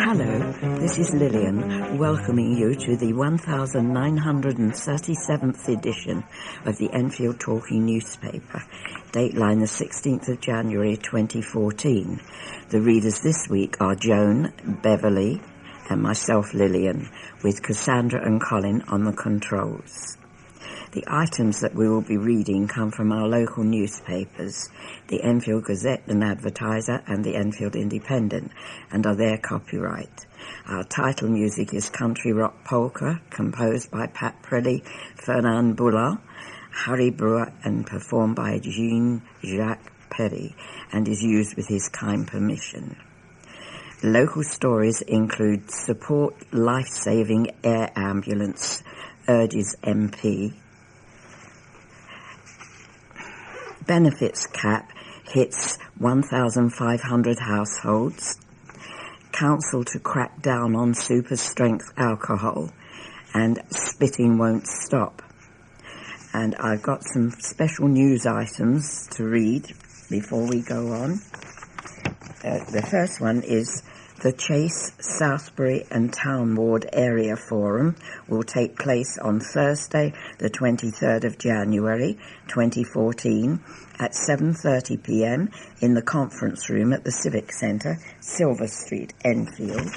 Hello, this is Lilian, welcoming you to the 1937th edition of the Enfield Talking newspaper, Dateline the 16th of January 2014. The readers this week are Joan, Beverley, and myself, Lilian, with Cassandra and Colin on the controls. The items that we will be reading come from our local newspapers, the Enfield Gazette and Advertiser and the Enfield Independent, and are their copyright. Our title music is Country Rock Polka, composed by Pat Preddy, Fernand Boulard, Harry Brewer, and performed by Jean-Jacques Perry, and is used with his kind permission. Local stories include Support Life-Saving Air Ambulance, urges MP. Benefits cap hits 1,500 households. Council to crack down on super-strength alcohol. And spitting won't stop. And I've got some special news items to read before we go on. The first one is the Chase, Southbury and Town Ward Area Forum will take place on Thursday, the 23rd of January 2014 at 7:30 p.m. in the conference room at the Civic Centre, Silver Street, Enfield.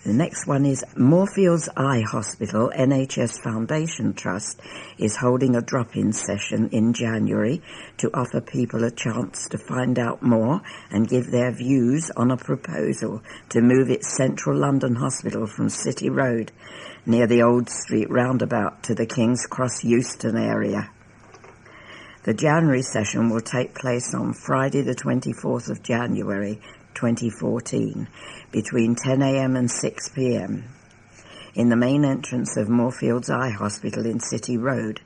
The next one is Moorfields Eye Hospital NHS Foundation Trust is holding a drop-in session in January to offer people a chance to find out more and give their views on a proposal to move its central London hospital from City Road near the Old Street roundabout to the King's Cross Euston area. The January session will take place on Friday the 24th of January 2014 between 10 a.m. and 6 p.m. in the main entrance of Moorfields Eye Hospital in City Road.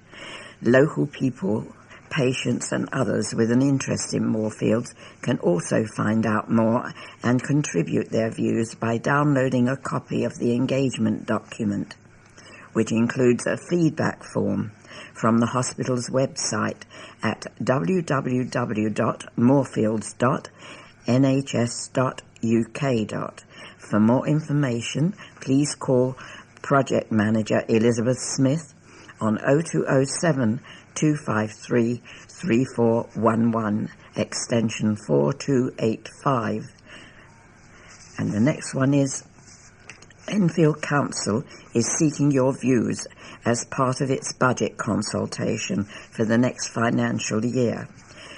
Local people, patients and others with an interest in Moorfields can also find out more and contribute their views by downloading a copy of the engagement document, which includes a feedback form from the hospital's website at www.moorfields.nhs.nhs.nhs.uk. For more information, please call Project Manager Elizabeth Smith on 0207 253 3411, extension 4285. And the next one is Enfield Council is seeking your views as part of its budget consultation for the next financial year.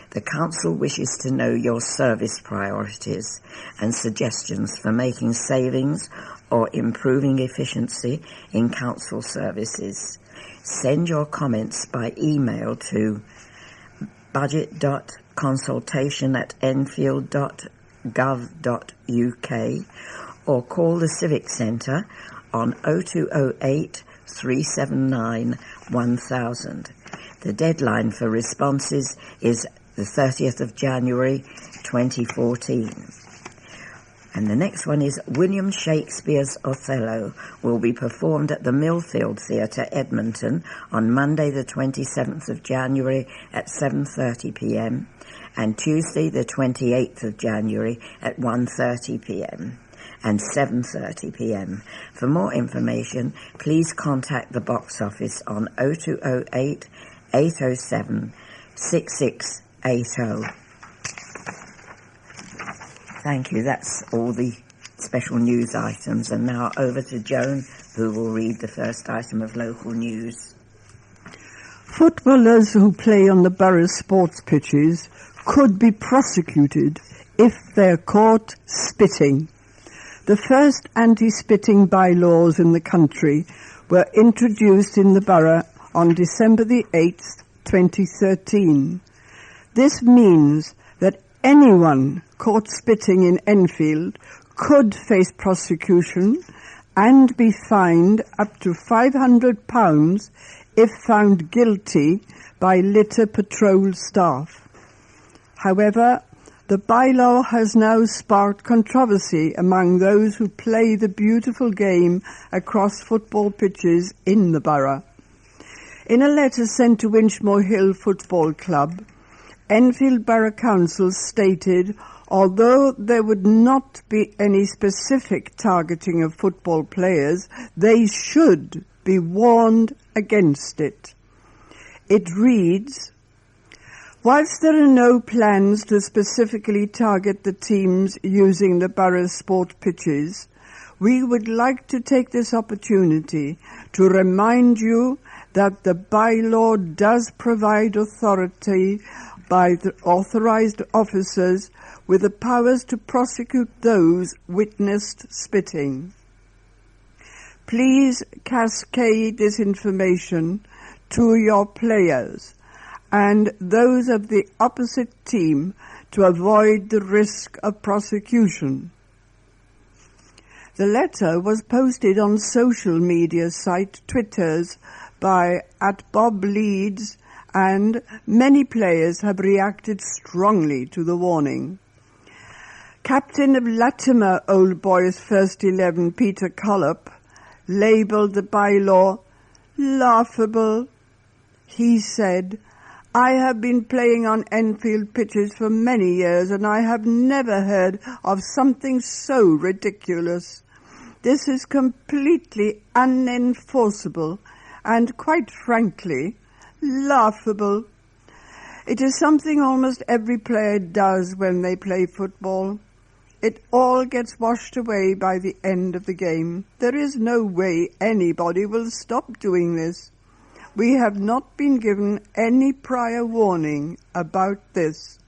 The Council wishes to know your service priorities and suggestions for making savings or improving efficiency in Council services. Send your comments by email to budget.consultation@enfield.gov.uk or call the Civic Centre on 0208 379 1000. The deadline for responses is the 30th of January 2014. And the next one is William Shakespeare's Othello will be performed at the Millfield Theatre, Edmonton on Monday the 27th of January at 7:30 p.m. and Tuesday the 28th of January at 1:30 p.m. and 7:30 p.m. For more information, please contact the box office on 0208 807 6680. Thank you. That's all the special news items. And now over to Joan, who will read the first item of local news. Footballers who play on the borough sports pitches could be prosecuted if they're caught spitting. The first anti-spitting bylaws in the country were introduced in the borough on December the 8th, 2013. This means that anyone caught spitting in Enfield could face prosecution and be fined up to £500 if found guilty by litter patrol staff. However, the bylaw has now sparked controversy among those who play the beautiful game across football pitches in the borough. In a letter sent to Winchmore Hill Football Club, Enfield Borough Council stated, although there would not be any specific targeting of football players, they should be warned against it. It reads, whilst there are no plans to specifically target the teams using the borough's sport pitches, we would like to take this opportunity to remind you that the bylaw does provide authority by the authorised officers with the powers to prosecute those witnessed spitting. Please cascade this information to your players and those of the opposite team to avoid the risk of prosecution. The letter was posted on social media site Twitters by @BobLeeds, and many players have reacted strongly to the warning. Captain of Latimer Old Boys First 11 Peter Collop labelled the bylaw laughable. He said, I have been playing on Enfield pitches for many years and I have never heard of something so ridiculous. This is completely unenforceable and, quite frankly, laughable. It is something almost every player does when they play football. It all gets washed away by the end of the game. There is no way anybody will stop doing this. We have not been given any prior warning about this.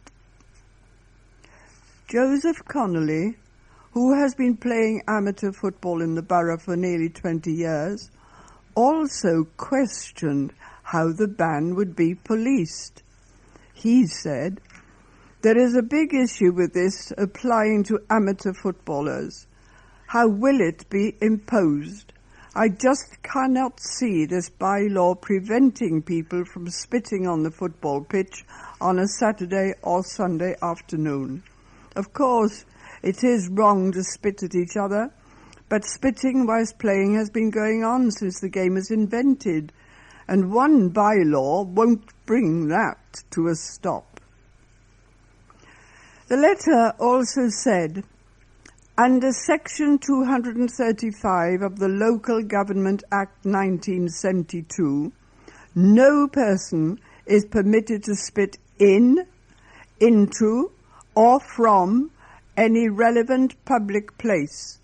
Joseph Connolly, who has been playing amateur football in the borough for nearly 20 years, also questioned how the ban would be policed. He said, there is a big issue with this applying to amateur footballers. How will it be imposed? I just cannot see this bylaw preventing people from spitting on the football pitch on a Saturday or Sunday afternoon. Of course, it is wrong to spit at each other, but spitting whilst playing has been going on since the game was invented, and one bylaw won't bring that to a stop. The letter also said, under Section 235 of the Local Government Act 1972, no person is permitted to spit in, into, or from any relevant public place,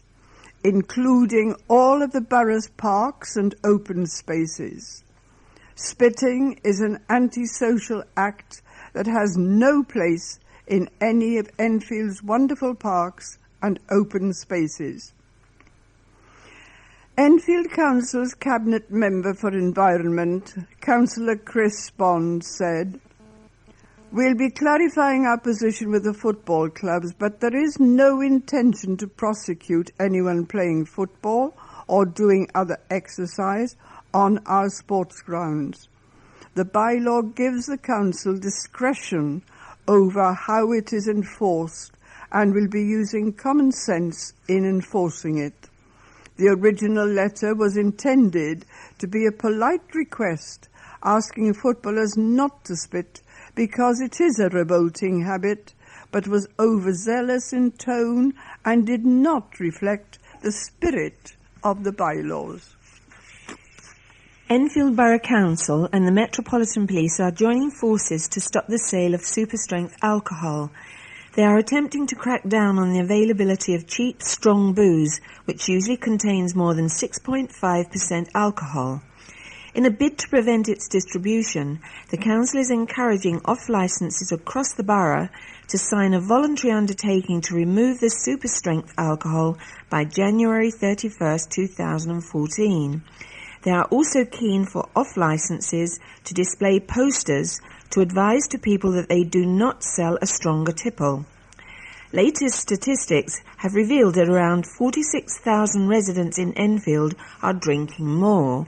including all of the borough's parks and open spaces. Spitting is an antisocial act that has no place in any of Enfield's wonderful parks and open spaces. Enfield Council's Cabinet Member for Environment, Councillor Chris Bond, said, we'll be clarifying our position with the football clubs, but there is no intention to prosecute anyone playing football or doing other exercise on our sports grounds. The bylaw gives the council discretion over how it is enforced and will be using common sense in enforcing it. The original letter was intended to be a polite request asking footballers not to spit because it is a revolting habit, but was overzealous in tone and did not reflect the spirit of the bylaws. Enfield Borough Council and the Metropolitan Police are joining forces to stop the sale of super-strength alcohol. They are attempting to crack down on the availability of cheap, strong booze, which usually contains more than 6.5% alcohol. In a bid to prevent its distribution, the council is encouraging off-licences across the borough to sign a voluntary undertaking to remove the super-strength alcohol by January 31st, 2014. They are also keen for off-licences to display posters to advise to people that they do not sell a stronger tipple. Latest statistics have revealed that around 46,000 residents in Enfield are drinking more.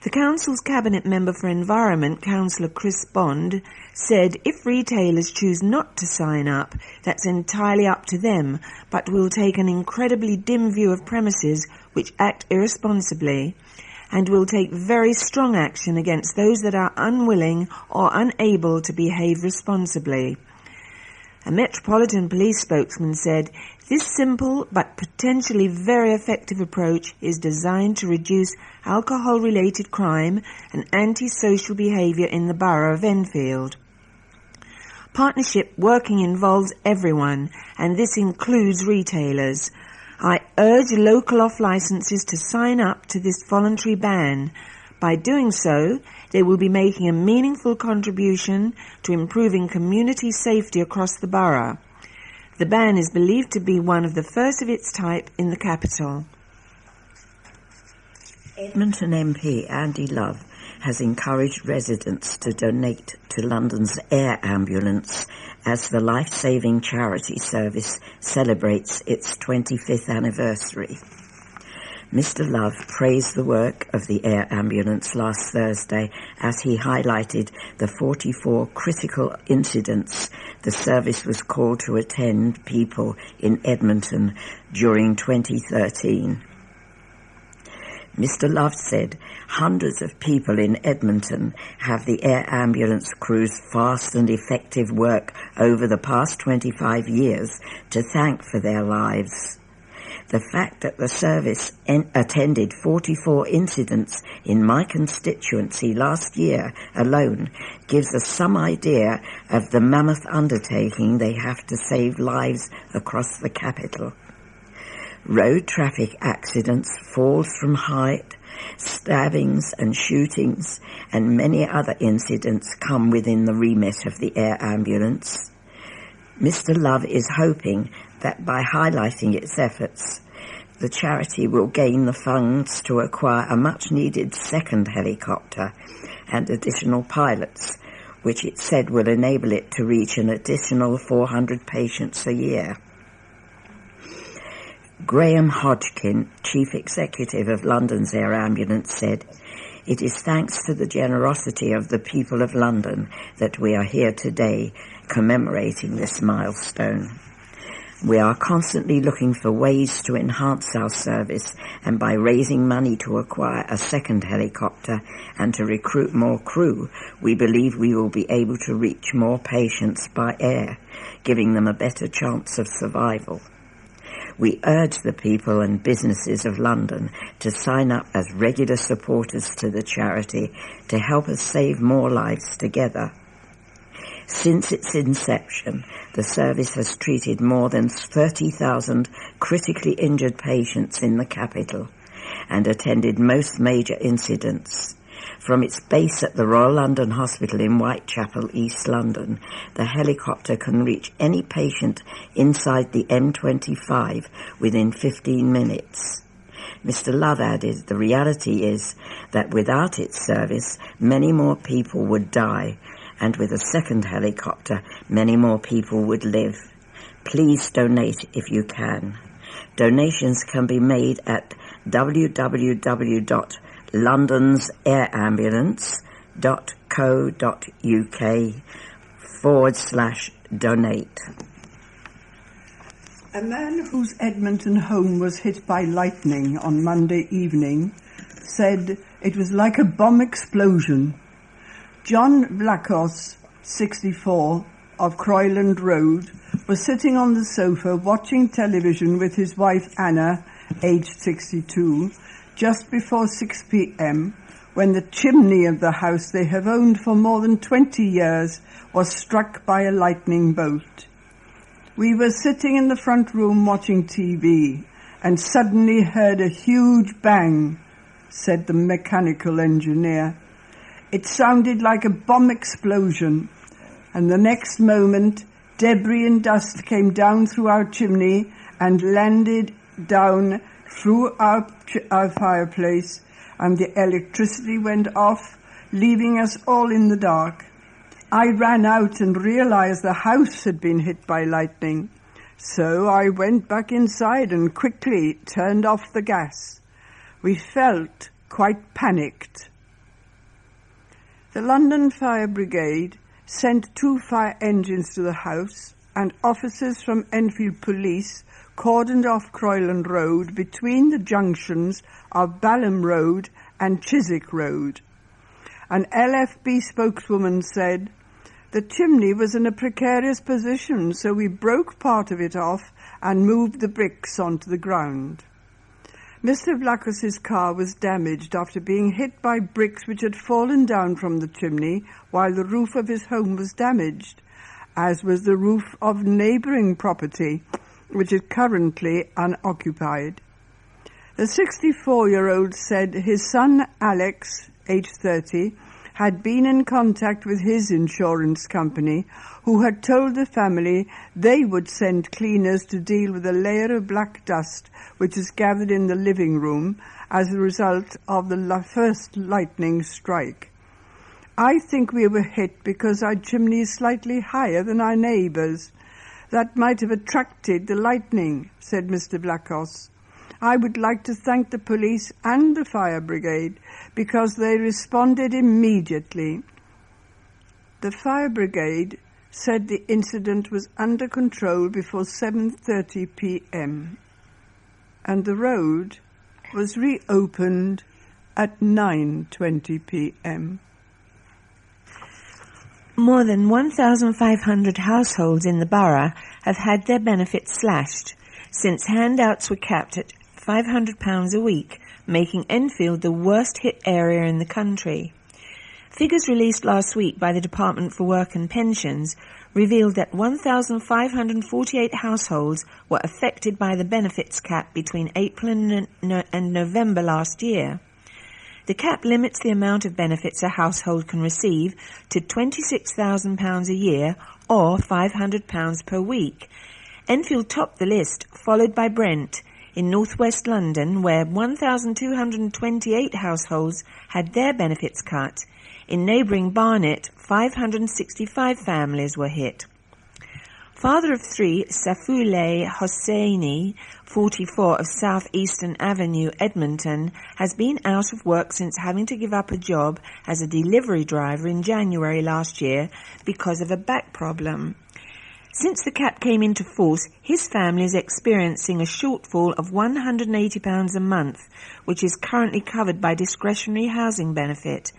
The council's Cabinet Member for Environment, Councillor Chris Bond, said if retailers choose not to sign up, that's entirely up to them, but will take an incredibly dim view of premises which act irresponsibly. and will take very strong action against those that are unwilling or unable to behave responsibly. A Metropolitan Police spokesman said, "This simple but potentially very effective approach is designed to reduce alcohol-related crime and antisocial behaviour in the borough of Enfield. Partnership working involves everyone, and this includes retailers. I urge local off-licences to sign up to this voluntary ban. By doing so, they will be making a meaningful contribution to improving community safety across the borough. The ban is believed to be one of the first of its type in the capital." Edmonton MP Andy Love has encouraged residents to donate to London's air ambulance as the life-saving charity service celebrates its 25th anniversary. Mr. Love praised the work of the air ambulance last Thursday as he highlighted the 44 critical incidents the service was called to attend people in Edmonton during 2013. Mr. Love said hundreds of people in Edmonton have the air ambulance crew's fast and effective work over the past 25 years to thank for their lives. The fact that the service attended 44 incidents in my constituency last year alone gives us some idea of the mammoth undertaking they have to save lives across the capital. Road traffic accidents, falls from height, stabbings and shootings, and many other incidents come within the remit of the air ambulance. Mr. Love is hoping that by highlighting its efforts, the charity will gain the funds to acquire a much-needed second helicopter and additional pilots, which it said will enable it to reach an additional 400 patients a year. Graham Hodgkin, Chief Executive of London's Air Ambulance, said, "It is thanks to the generosity of the people of London that we are here today commemorating this milestone. We are constantly looking for ways to enhance our service, and by raising money to acquire a second helicopter and to recruit more crew, we believe we will be able to reach more patients by air, giving them a better chance of survival. We urge the people and businesses of London to sign up as regular supporters to the charity to help us save more lives together. Since its inception, the service has treated more than 30,000 critically injured patients in the capital and attended most major incidents. From its base at the Royal London Hospital in Whitechapel, East London, the helicopter can reach any patient inside the M25 within 15 minutes. Mr. Love added, "The reality is that without its service, many more people would die, and with a second helicopter, many more people would live. Please donate if you can. Donations can be made at www.londonsairambulance.co.uk/donate. A man whose Edmonton home was hit by lightning on Monday evening said it was like a bomb explosion. John Blackos, 64, of Croyland Road, was sitting on the sofa watching television with his wife Anna, aged 62, just before 6 p.m, when the chimney of the house they have owned for more than 20 years was struck by a lightning bolt. "We were sitting in the front room watching TV and suddenly heard a huge bang," said the mechanical engineer. "It sounded like a bomb explosion, and the next moment debris and dust came down through our chimney and landed down through our fireplace, and the electricity went off, leaving us all in the dark. I ran out and realized the house had been hit by lightning, so I went back inside and quickly turned off the gas. We felt quite panicked." The London Fire Brigade sent 2 fire engines to the house, and officers from Enfield Police cordoned off Croyland Road between the junctions of Balham Road and Chiswick Road. An LFB spokeswoman said, "The chimney was in a precarious position, so we broke part of it off and moved the bricks onto the ground." Mr. Blackhouse's car was damaged after being hit by bricks which had fallen down from the chimney while the roof of his home was damaged, as was the roof of neighbouring property, which is currently unoccupied. The 64-year-old said his son Alex, aged 30, had been in contact with his insurance company, who had told the family they would send cleaners to deal with a layer of black dust which is gathered in the living room as a result of the first lightning strike. "I think we were hit because our chimney is slightly higher than our neighbours. That might have attracted the lightning," said Mr. Blackhouse. "I would like to thank the police and the fire brigade because they responded immediately." The fire brigade said the incident was under control before 7:30 p.m. and the road was reopened at 9:20 p.m. More than 1,500 households in the borough have had their benefits slashed since handouts were capped at £500 a week, making Enfield the worst hit area in the country. Figures released last week by the Department for Work and Pensions revealed that 1,548 households were affected by the benefits cap between April and November last year. The cap limits the amount of benefits a household can receive to £26,000 a year or £500 per week. Enfield topped the list, followed by Brent in northwest London, where 1,228 households had their benefits cut. In neighbouring Barnet, 565 families were hit. Father of three, Safouleh Hosseini, 44, of South Eastern Avenue, Edmonton, has been out of work since having to give up a job as a delivery driver in January last year because of a back problem. Since the cap came into force, his family is experiencing a shortfall of £180 a month, which is currently covered by discretionary housing benefit,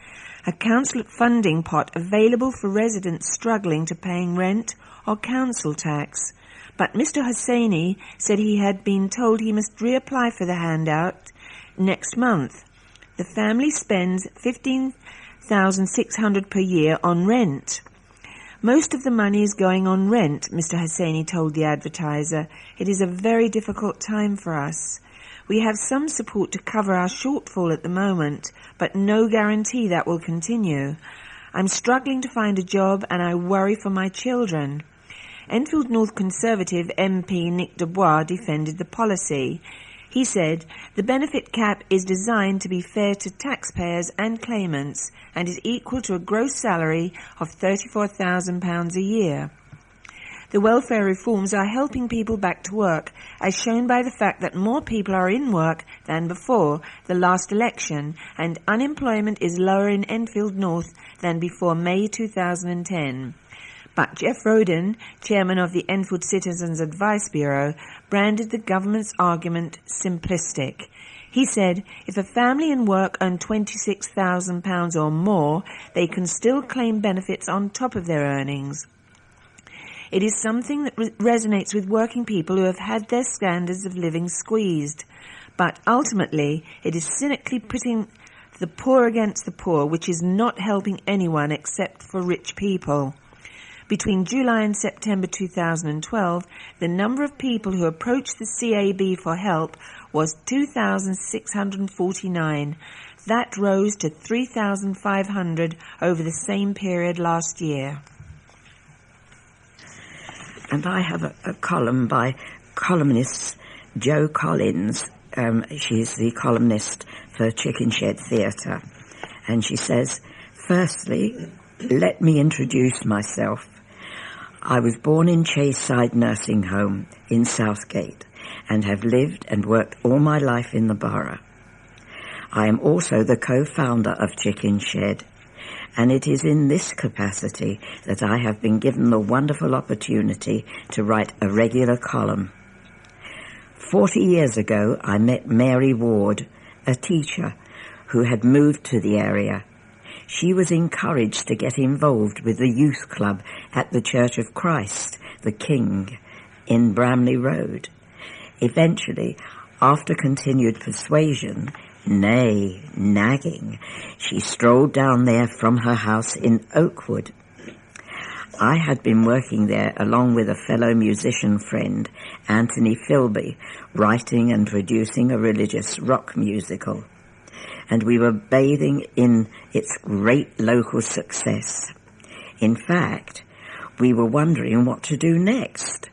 a council funding pot available for residents struggling to paying rent or council tax. But Mr. Hosseini said he had been told he must reapply for the handout next month. The family spends $15,600 per year on rent. "Most of the money is going on rent," Mr. Hosseini told the Advertiser. "It is a very difficult time for us. We have some support to cover our shortfall at the moment, but no guarantee that will continue. I'm struggling to find a job and I worry for my children." Enfield North Conservative MP Nick Dubois defended the policy. He said, "The benefit cap is designed to be fair to taxpayers and claimants and is equal to a gross salary of £34,000 a year. The welfare reforms are helping people back to work, as shown by the fact that more people are in work than before the last election, and unemployment is lower in Enfield North than before May 2010. But Jeff Roden, chairman of the Enfield Citizens Advice Bureau, branded the government's argument simplistic. He said, if a family in work earn £26,000 or more, they can still claim benefits on top of their earnings. It is something that resonates with working people who have had their standards of living squeezed. But ultimately, it is cynically pitting the poor against the poor, which is not helping anyone except for rich people. Between July and September 2012, the number of people who approached the CAB for help was 2,649. That rose to 3,500 over the same period last year. And I have a column by columnist Jo Collins. She's the columnist for Chicken Shed Theatre. And she says, "Firstly, let me introduce myself. I was born in Chayside Nursing Home in Southgate and have lived and worked all my life in the borough. I am also the co-founder of Chicken Shed, and it is in this capacity that I have been given the wonderful opportunity to write a regular column. 40 years ago, I met Mary Ward, a teacher, who had moved to the area. She was encouraged to get involved with the youth club at the Church of Christ, the King, in Bramley Road. Eventually, after continued persuasion, nay, nagging, she strolled down there from her house in Oakwood. I had been working there along with a fellow musician friend, Anthony Philby, writing and producing a religious rock musical, and we were bathing in its great local success. In fact, we were wondering what to do next.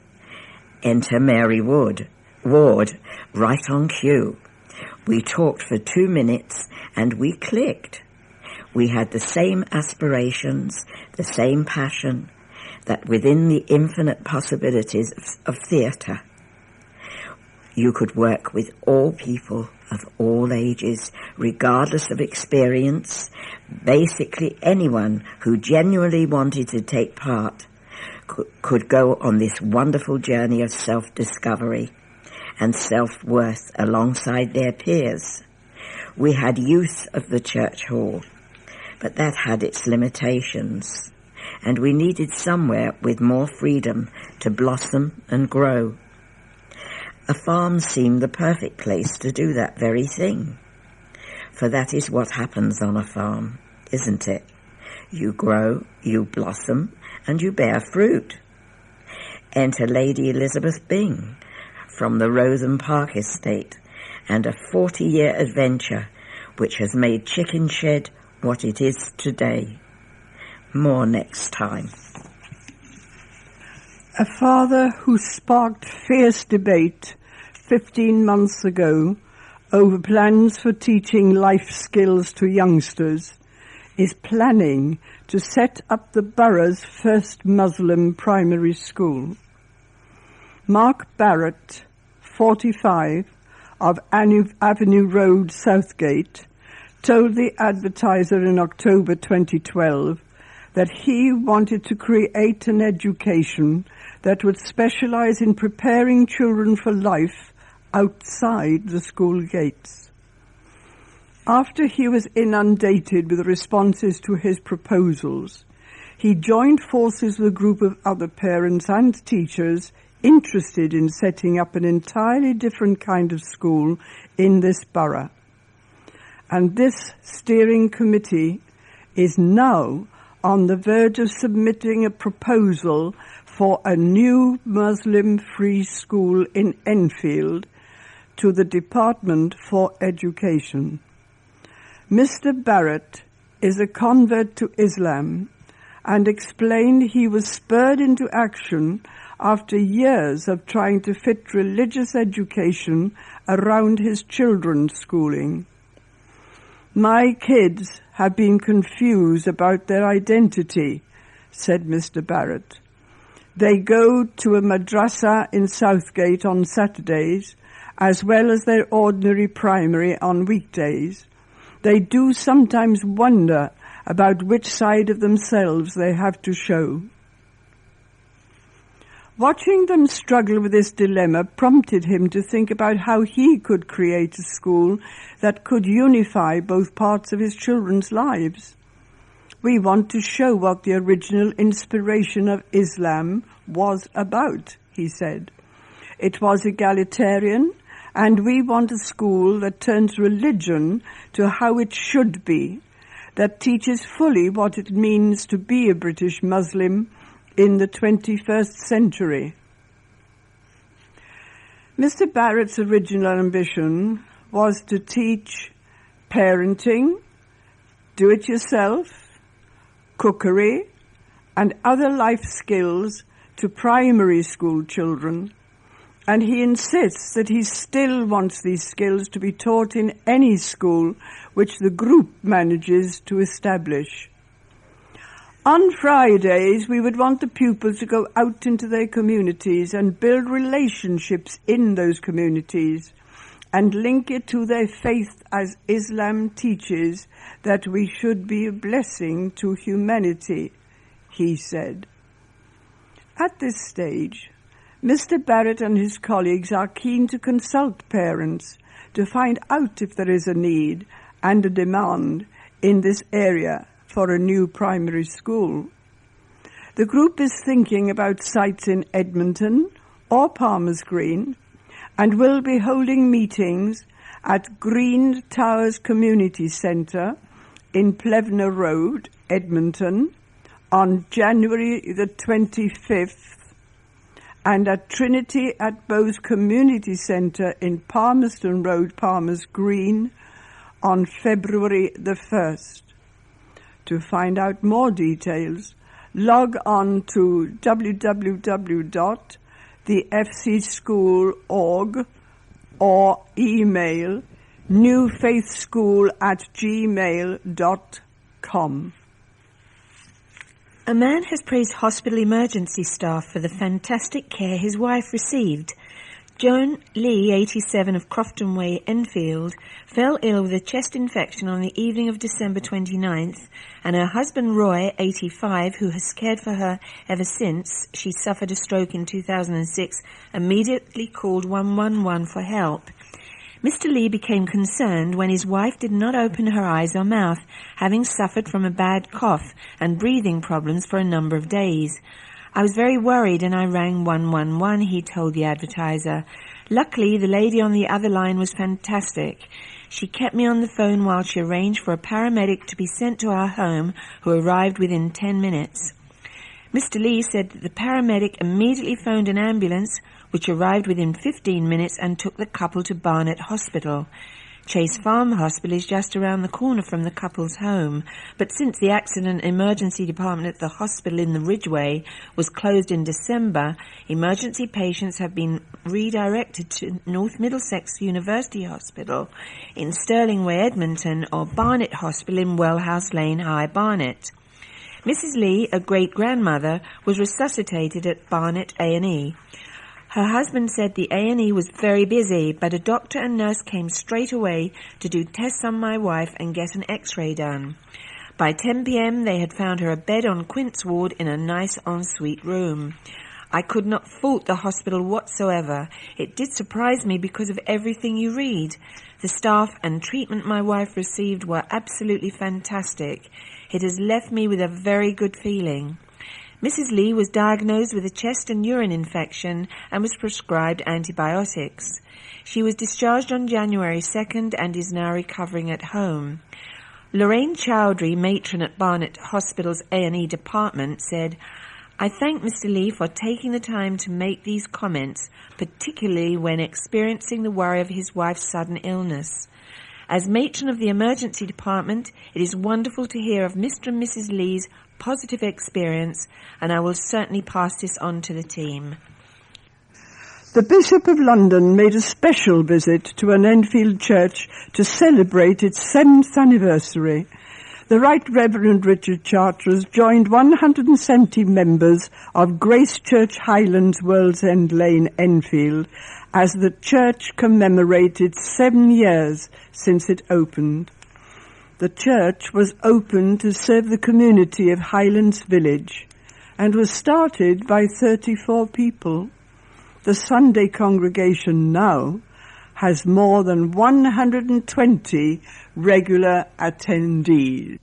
Enter Mary Ward, right on cue. We talked for 2 minutes and we clicked. We had the same aspirations, the same passion, that within the infinite possibilities of theatre, you could work with all people of all ages, regardless of experience. Basically anyone who genuinely wanted to take part could go on this wonderful journey of self-discovery and self-worth alongside their peers. We had use of the church hall, but that had its limitations, and we needed somewhere with more freedom to blossom and grow. A farm seemed the perfect place to do that very thing, for that is what happens on a farm, isn't it? You grow, you blossom, and you bear fruit. Enter Lady Elizabeth Byng from the Rotham Park estate, and a 40-year adventure which has made Chicken Shed what it is today. More next time. A father who sparked fierce debate 15 months ago over plans for teaching life skills to youngsters is planning to set up the borough's first Muslim primary school. Mark Barrett, 45, of Avenue Road, Southgate, told the Advertiser in October 2012 that he wanted to create an education that would specialize in preparing children for life outside the school gates. After he was inundated with responses to his proposals, he joined forces with a group of other parents and teachers interested in setting up an entirely different kind of school in this borough. And this steering committee is now on the verge of submitting a proposal for a new Muslim-free school in Enfield to the Department for Education. Mr. Barrett is a convert to Islam and explained he was spurred into action after years of trying to fit religious education around his children's schooling. My kids have been confused about their identity, said Mr. Barrett. They go to a madrasa in Southgate on Saturdays, as well as their ordinary primary on weekdays. They do sometimes wonder about which side of themselves they have to show. Watching them struggle with this dilemma prompted him to think about how he could create a school that could unify both parts of his children's lives. We want to show what the original inspiration of Islam was about, he said. It was egalitarian, and we want a school that turns religion to how it should be, that teaches fully what it means to be a British Muslim in the 21st century. Mr. Barrett's original ambition was to teach parenting, do-it-yourself, cookery, and other life skills to primary school children, and he insists that he still wants these skills to be taught in any school which the group manages to establish. On Fridays, we would want the pupils to go out into their communities and build relationships in those communities and link it to their faith as Islam teaches that we should be a blessing to humanity, he said. At this stage, Mr. Barrett and his colleagues are keen to consult parents to find out if there is a need and a demand in this area for a new primary school. The group is thinking about sites in Edmonton or Palmer's Green and will be holding meetings at Green Towers Community Centre in Plevna Road, Edmonton, on January the 25th, and at Trinity at Bowes Community Centre in Palmerston Road, Palmer's Green, on February the 1st. To find out more details, log on to www.thefcschool.org or email newfaithschool@gmail.com. A man has praised hospital emergency staff for the fantastic care his wife received. Joan Lee, 87, of Crofton Way, Enfield, fell ill with a chest infection on the evening of December 29th, and her husband Roy, 85, who has cared for her ever since she suffered a stroke in 2006, immediately called 111 for help. Mr. Lee became concerned when his wife did not open her eyes or mouth, having suffered from a bad cough and breathing problems for a number of days. I was very worried and I rang 111, he told the Advertiser. Luckily, the lady on the other line was fantastic. She kept me on the phone while she arranged for a paramedic to be sent to our home, who arrived within 10 minutes. Mr. Lee said that the paramedic immediately phoned an ambulance, which arrived within 15 minutes and took the couple to Barnet Hospital. Chase Farm Hospital is just around the corner from the couple's home, but since the accident emergency department at the hospital in the Ridgeway was closed in December, emergency patients have been redirected to North Middlesex University Hospital in Stirling Way, Edmonton, or Barnet Hospital in Wellhouse Lane, High Barnet. Mrs. Lee, a great-grandmother, was resuscitated at Barnet A&E. Her husband said the A&E was very busy, but a doctor and nurse came straight away to do tests on my wife and get an X-ray done. By 10 p.m. they had found her a bed on Quint's ward in a nice ensuite room. I could not fault the hospital whatsoever. It did surprise me because of everything you read. The staff and treatment my wife received were absolutely fantastic. It has left me with a very good feeling. Mrs. Lee was diagnosed with a chest and urine infection and was prescribed antibiotics. She was discharged on January 2nd and is now recovering at home. Lorraine Chowdhury, matron at Barnet Hospital's A&E department, said, "I thank Mr. Lee for taking the time to make these comments, particularly when experiencing the worry of his wife's sudden illness. As matron of the emergency department, it is wonderful to hear of Mr. and Mrs. Lee's positive experience, and I will certainly pass this on to the team." The Bishop of London made a special visit to an Enfield church to celebrate its 7th anniversary. The Right Reverend Richard Charteris joined 170 members of Grace Church Highlands, World's End Lane, Enfield, as the church commemorated 7 years since it opened. The church was open to serve the community of Highlands Village and was started by 34 people. The Sunday congregation now has more than 120 regular attendees.